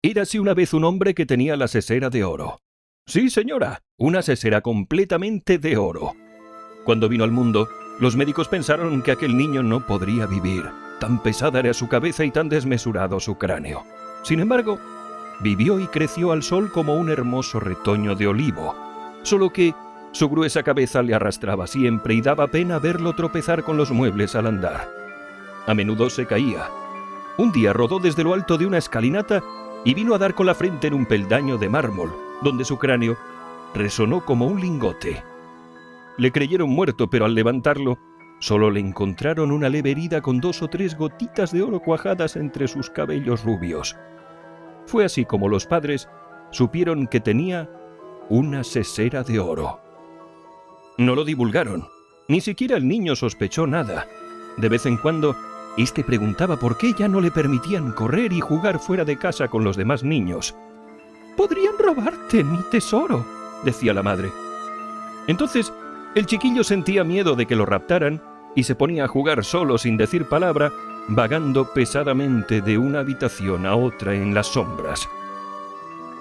Érase una vez un hombre que tenía la sesera de oro. Sí, señora, una sesera completamente de oro. Cuando vino al mundo, los médicos pensaron que aquel niño no podría vivir. Tan pesada era su cabeza y tan desmesurado su cráneo. Sin embargo, vivió y creció al sol como un hermoso retoño de olivo. Solo que su gruesa cabeza le arrastraba siempre y daba pena verlo tropezar con los muebles al andar. A menudo se caía. Un día rodó desde lo alto de una escalinata y vino a dar con la frente en un peldaño de mármol, donde su cráneo resonó como un lingote. Le creyeron muerto, pero al levantarlo, solo le encontraron una leve herida con 2 o 3 gotitas de oro cuajadas entre sus cabellos rubios. Fue así como los padres supieron que tenía una sesera de oro. No lo divulgaron. Ni siquiera el niño sospechó nada. De vez en cuando, éste preguntaba por qué ya no le permitían correr y jugar fuera de casa con los demás niños. «Podrían robarte mi tesoro», decía la madre. Entonces, el chiquillo sentía miedo de que lo raptaran y se ponía a jugar solo sin decir palabra, vagando pesadamente de una habitación a otra en las sombras.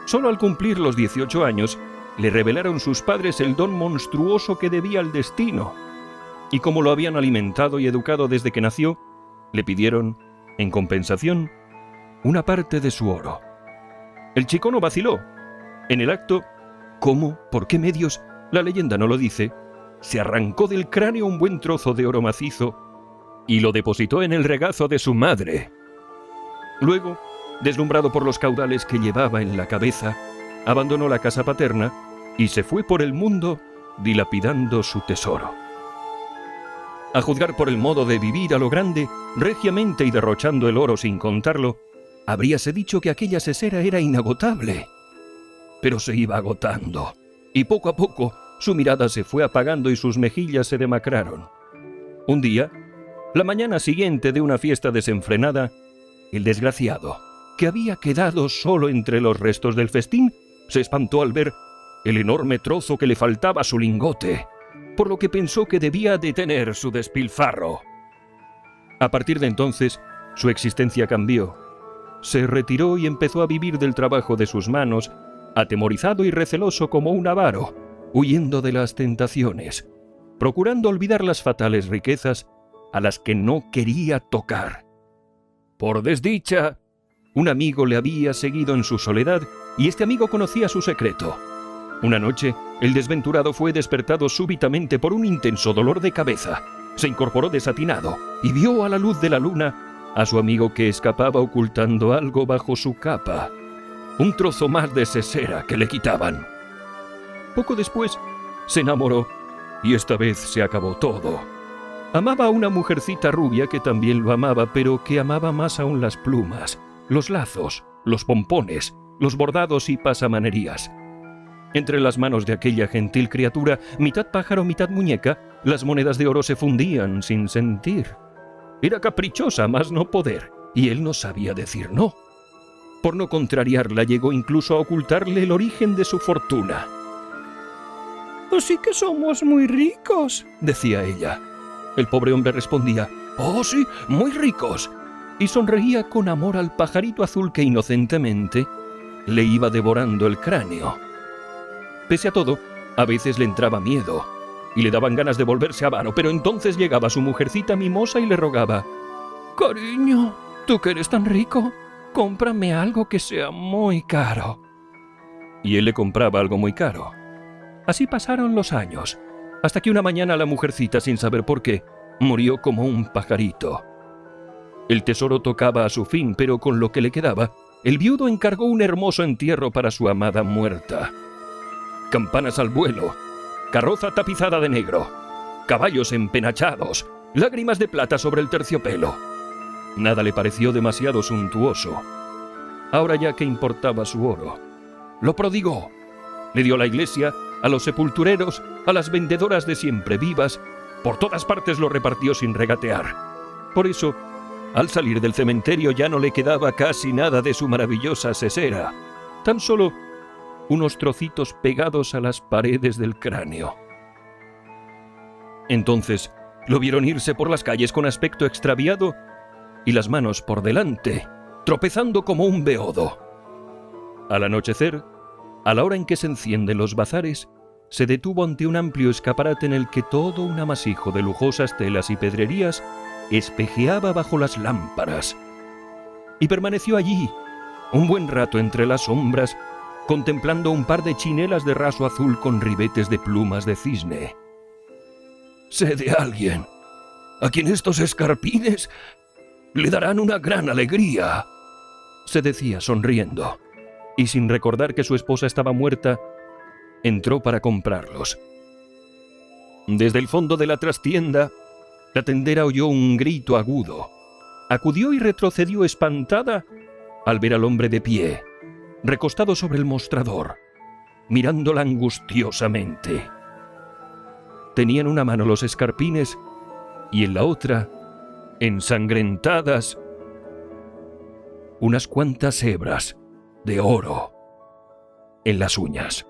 Solo al cumplir los 18 años, le revelaron sus padres el don monstruoso que debía al destino. Y como lo habían alimentado y educado desde que nació, le pidieron, en compensación, una parte de su oro. El chico no vaciló. En el acto, ¿cómo? ¿Por qué medios? La leyenda no lo dice. Se arrancó del cráneo un buen trozo de oro macizo y lo depositó en el regazo de su madre. Luego, deslumbrado por los caudales que llevaba en la cabeza, abandonó la casa paterna y se fue por el mundo dilapidando su tesoro. A juzgar por el modo de vivir a lo grande, regiamente y derrochando el oro sin contarlo, habríase dicho que aquella sesera era inagotable. Pero se iba agotando, y poco a poco su mirada se fue apagando y sus mejillas se demacraron. Un día, la mañana siguiente de una fiesta desenfrenada, el desgraciado, que había quedado solo entre los restos del festín, se espantó al ver el enorme trozo que le faltaba a su lingote, por lo que pensó que debía detener su despilfarro. A partir de entonces, su existencia cambió. Se retiró y empezó a vivir del trabajo de sus manos, atemorizado y receloso como un avaro, huyendo de las tentaciones, procurando olvidar las fatales riquezas a las que no quería tocar. Por desdicha, un amigo le había seguido en su soledad y este amigo conocía su secreto. Una noche, el desventurado fue despertado súbitamente por un intenso dolor de cabeza. Se incorporó desatinado y vio a la luz de la luna a su amigo que escapaba ocultando algo bajo su capa. Un trozo más de sesera que le quitaban. Poco después, se enamoró y esta vez se acabó todo. Amaba a una mujercita rubia que también lo amaba, pero que amaba más aún las plumas, los lazos, los pompones, los bordados y pasamanerías. Entre las manos de aquella gentil criatura, mitad pájaro, mitad muñeca, las monedas de oro se fundían sin sentir. Era caprichosa, más no poder, y él no sabía decir no. Por no contrariarla, llegó incluso a ocultarle el origen de su fortuna. «Así que somos muy ricos», decía ella. El pobre hombre respondía, «Oh, sí, muy ricos», y sonreía con amor al pajarito azul que inocentemente le iba devorando el cráneo. Pese a todo, a veces le entraba miedo y le daban ganas de volverse avaro, pero entonces llegaba su mujercita mimosa y le rogaba, «Cariño, tú que eres tan rico, cómprame algo que sea muy caro». Y él le compraba algo muy caro. Así pasaron los años, hasta que una mañana la mujercita, sin saber por qué, murió como un pajarito. El tesoro tocaba a su fin, pero con lo que le quedaba, el viudo encargó un hermoso entierro para su amada muerta. Campanas al vuelo, carroza tapizada de negro, caballos empenachados, lágrimas de plata sobre el terciopelo. Nada le pareció demasiado suntuoso. Ahora ya que importaba su oro, lo prodigó. Le dio a la iglesia, a los sepultureros, a las vendedoras de siempre vivas, por todas partes lo repartió sin regatear. Por eso, al salir del cementerio ya no le quedaba casi nada de su maravillosa sesera, tan solo unos trocitos pegados a las paredes del cráneo. Entonces lo vieron irse por las calles con aspecto extraviado y las manos por delante, tropezando como un beodo. Al anochecer, a la hora en que se encienden los bazares, se detuvo ante un amplio escaparate en el que todo un amasijo de lujosas telas y pedrerías espejeaba bajo las lámparas. Y permaneció allí, un buen rato entre las sombras, contemplando un par de chinelas de raso azul con ribetes de plumas de cisne. «Sé de alguien a quien estos escarpines le darán una gran alegría», se decía sonriendo, y sin recordar que su esposa estaba muerta, entró para comprarlos. Desde el fondo de la trastienda, la tendera oyó un grito agudo. Acudió y retrocedió espantada al ver al hombre de pie, recostado sobre el mostrador, mirándola angustiosamente. Tenía en una mano los escarpines y en la otra, ensangrentadas, unas cuantas hebras de oro en las uñas.